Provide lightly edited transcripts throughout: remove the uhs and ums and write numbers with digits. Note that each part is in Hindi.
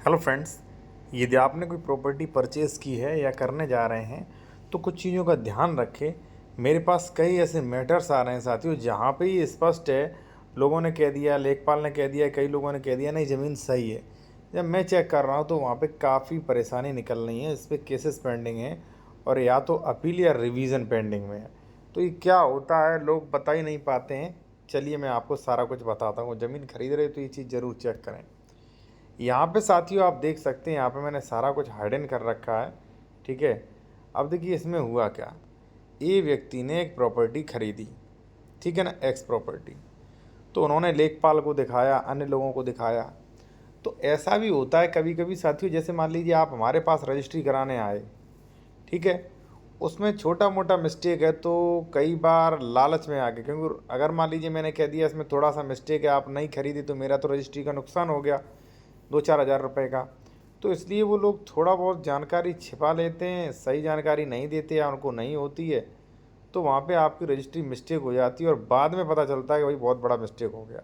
हेलो फ्रेंड्स, यदि आपने कोई प्रॉपर्टी परचेज़ की है या करने जा रहे हैं तो कुछ चीज़ों का ध्यान रखें। मेरे पास कई ऐसे मैटर्स आ रहे हैं साथियों, जहाँ पे ये स्पष्ट है, लोगों ने कह दिया, लेखपाल ने कह दिया, कई लोगों ने कह दिया नहीं ज़मीन सही है। जब मैं चेक कर रहा हूँ तो वहाँ पे काफ़ी परेशानी निकल रही है, इस पे केसेस पेंडिंग हैं और या तो अपील या रिवीजन पेंडिंग में है। तो ये क्या होता है, लोग बता ही नहीं पाते हैं। चलिए मैं आपको सारा कुछ बताता हूँ। ज़मीन खरीद रहे हो तो ये चीज़ ज़रूर चेक करें। यहाँ पे साथियों आप देख सकते हैं, यहाँ पे मैंने सारा कुछ हाइडन कर रखा है। ठीक है, अब देखिए इसमें हुआ क्या। ए व्यक्ति ने एक प्रॉपर्टी खरीदी, ठीक है ना, एक्स प्रॉपर्टी। तो उन्होंने लेखपाल को दिखाया, अन्य लोगों को दिखाया। तो ऐसा भी होता है कभी कभी साथियों, जैसे मान लीजिए आप हमारे पास रजिस्ट्री कराने आए, ठीक है, उसमें छोटा मोटा मिस्टेक है तो कई बार लालच में आके, क्योंकि अगर मान लीजिए मैंने कह दिया इसमें थोड़ा सा मिस्टेक है, आप नहीं खरीदी, तो मेरा तो रजिस्ट्री का नुकसान हो गया 2-4 हज़ार रुपये का। तो इसलिए वो लोग थोड़ा बहुत जानकारी छिपा लेते हैं, सही जानकारी नहीं देते या उनको नहीं होती है, तो वहाँ पे आपकी रजिस्ट्री मिस्टेक हो जाती है और बाद में पता चलता है कि भाई बहुत बड़ा मिस्टेक हो गया।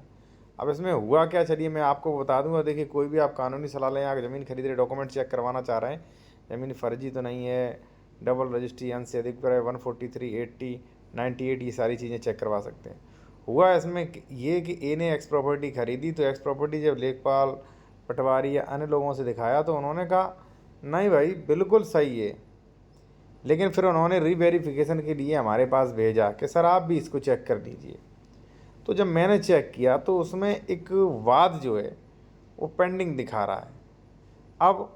अब इसमें हुआ क्या, चलिए मैं आपको बता दूंगा। देखिए कोई भी आप कानूनी सलाह लें, आप ज़मीन खरीद रहे, डॉक्यूमेंट चेक करवाना चाह रहे हैं, ज़मीन फर्जी तो नहीं है, डबल रजिस्ट्री, अंश से अधिक पर है, 143, 80, 98, ये सारी चीज़ें चेक करवा सकते हैं। हुआ इसमें ये कि ए ने एक्स प्रॉपर्टी खरीदी, तो एक्स प्रॉपर्टी जब लेखपाल, पटवारी या अन्य लोगों से दिखाया तो उन्होंने कहा नहीं भाई बिल्कुल सही है। लेकिन फिर उन्होंने रीवेरिफिकेशन के लिए हमारे पास भेजा कि सर आप भी इसको चेक कर लीजिए। तो जब मैंने चेक किया तो उसमें एक वाद जो है वो पेंडिंग दिखा रहा है। अब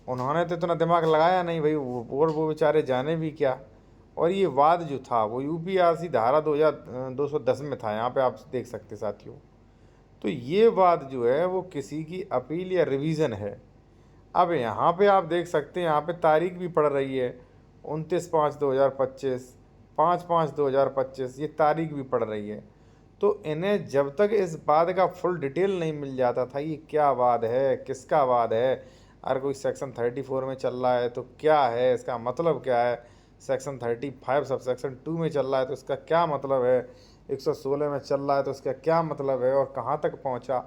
उन्होंने तो इतना दिमाग लगाया नहीं भाई, वो बेचारे जाने भी क्या। और ये वाद जो था वो यूपीआरसी धारा 2210 में था, यहाँ पे आप देख सकते साथियों। तो ये वाद जो है वो किसी की अपील या रिवीजन है। अब यहाँ पे आप देख सकते हैं, यहाँ पे तारीख भी पड़ रही है 29/5/2025, 5/5/2025, ये तारीख भी पड़ रही है। तो इन्हें जब तक इस बात का फुल डिटेल नहीं मिल जाता था, ये क्या वाद है, किसका वाद है, अगर कोई सेक्शन 34 में चल रहा है तो क्या है, इसका मतलब क्या है, सेक्शन 35 सब सेक्शन 2 में चल रहा है तो इसका क्या मतलब है, 116 में चल रहा है तो इसका क्या मतलब है और कहाँ तक पहुँचा।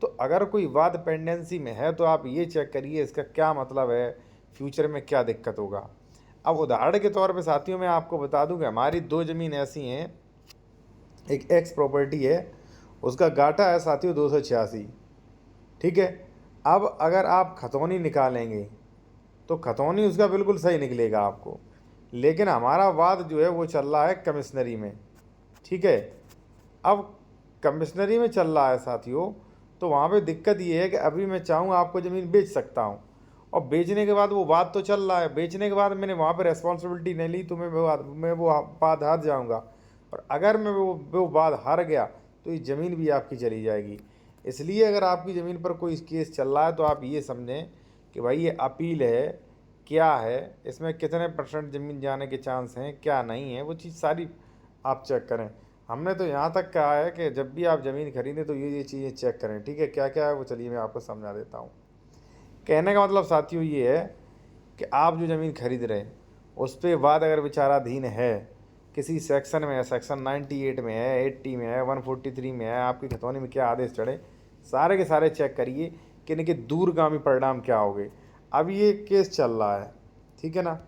तो अगर कोई वाद पेंडेंसी में है तो आप ये चेक करिए इसका क्या मतलब है, फ्यूचर में क्या दिक्कत होगा। अब उदाहरण के तौर पे साथियों मैं आपको बता दूं कि हमारी दो ज़मीन ऐसी हैं, एक एक्स प्रॉपर्टी है, उसका गाटा है साथियों 286, ठीक है। अब अगर आप खतौनी निकालेंगे तो खतौनी उसका बिल्कुल सही निकलेगा आपको, लेकिन हमारा वाद जो है वो चल रहा है कमिश्नरी में, ठीक है। अब कमिश्नरी में चल रहा है साथियों, तो वहाँ पे दिक्कत ये है कि अभी मैं चाहूँ आपको ज़मीन बेच सकता हूँ, और बेचने के बाद वो बात तो चल रहा है, बेचने के बाद मैंने वहाँ पे रेस्पॉन्सिबिलिटी नहीं ली तो मैं वो बात हार जाऊँगा। और अगर मैं वो बात हार गया तो ये ज़मीन भी आपकी चली जाएगी। इसलिए अगर आपकी ज़मीन पर कोई केस चल रहा है तो आप ये समझें कि भाई ये अपील है, क्या है, इसमें कितने % ज़मीन जाने के चांस हैं, क्या नहीं है, वो चीज़ सारी आप चेक करें। हमने तो यहाँ तक कहा है कि जब भी आप ज़मीन खरीदें तो ये चीज़ें चेक करें, ठीक है। क्या क्या है वो चलिए मैं आपको समझा देता हूँ। कहने का मतलब साथियों ये है कि आप जो ज़मीन खरीद रहे हैं उस पर वाद अगर विचाराधीन है, किसी सेक्शन में है, सेक्शन 98 में है, 80 में है, 143 में है, आपकी खतौनी में क्या आदेश चढ़े, सारे के सारे चेक करिए कि इनके दूरगामी परिणाम क्या होंगे। अब ये केस चल रहा है, ठीक है ना,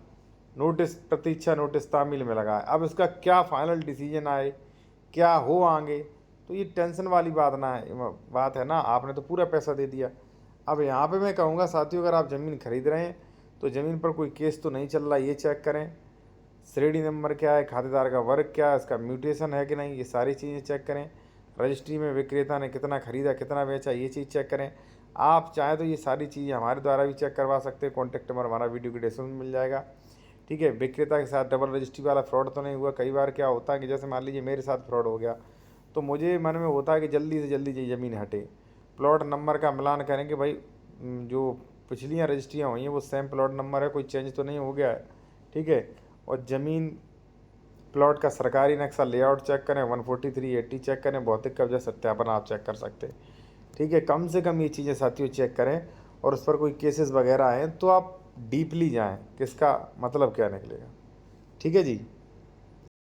नोटिस, प्रतीक्षा नोटिस तामील में लगा है, अब इसका क्या फाइनल डिसीजन आए, क्या हो आगे, तो ये टेंशन वाली बात है ना, आपने तो पूरा पैसा दे दिया। अब यहाँ पे मैं कहूँगा साथियों, अगर आप ज़मीन खरीद रहे हैं तो ज़मीन पर कोई केस तो नहीं चल रहा, ये चेक करें। श्रेणी नंबर क्या है, खातेदार का वर्ग क्या है, इसका म्यूटेशन है कि नहीं, ये सारी चीज़ें चेक करें। रजिस्ट्री में विक्रेता ने कितना खरीदा, कितना बेचा, ये चीज़ चेक करें। आप चाहें तो ये सारी चीज़ें हमारे द्वारा भी चेक करवा सकते हैं। कॉन्टैक्ट नंबर हमारा वीडियो के डिस्क्रिप्शन में मिल जाएगा, ठीक है। विक्रेता के साथ डबल रजिस्ट्री वाला फ्रॉड तो नहीं हुआ। कई बार क्या होता है कि जैसे मान लीजिए मेरे साथ फ्रॉड हो गया, तो मुझे मन में होता है कि जल्दी से जल्दी ये ज़मीन हटे। प्लॉट नंबर का मिलान करेंगे भाई, जो पिछलियाँ रजिस्ट्रियाँ हुई हैं वो सेम प्लॉट नंबर है, कोई चेंज तो नहीं हो गया है, ठीक है। और ज़मीन प्लॉट का सरकारी नक्शा लेआउट चेक करें, 143/80 चेक करें, भौतिक कब्जा सत्यापन आप चेक कर सकते हैं, ठीक है। कम से कम ये चीज़ें साथियों चेक करें, और उस पर कोई केसेस वगैरह हैं तो आप डीपली जाएं, किसका मतलब क्या निकलेगा, ठीक है जी।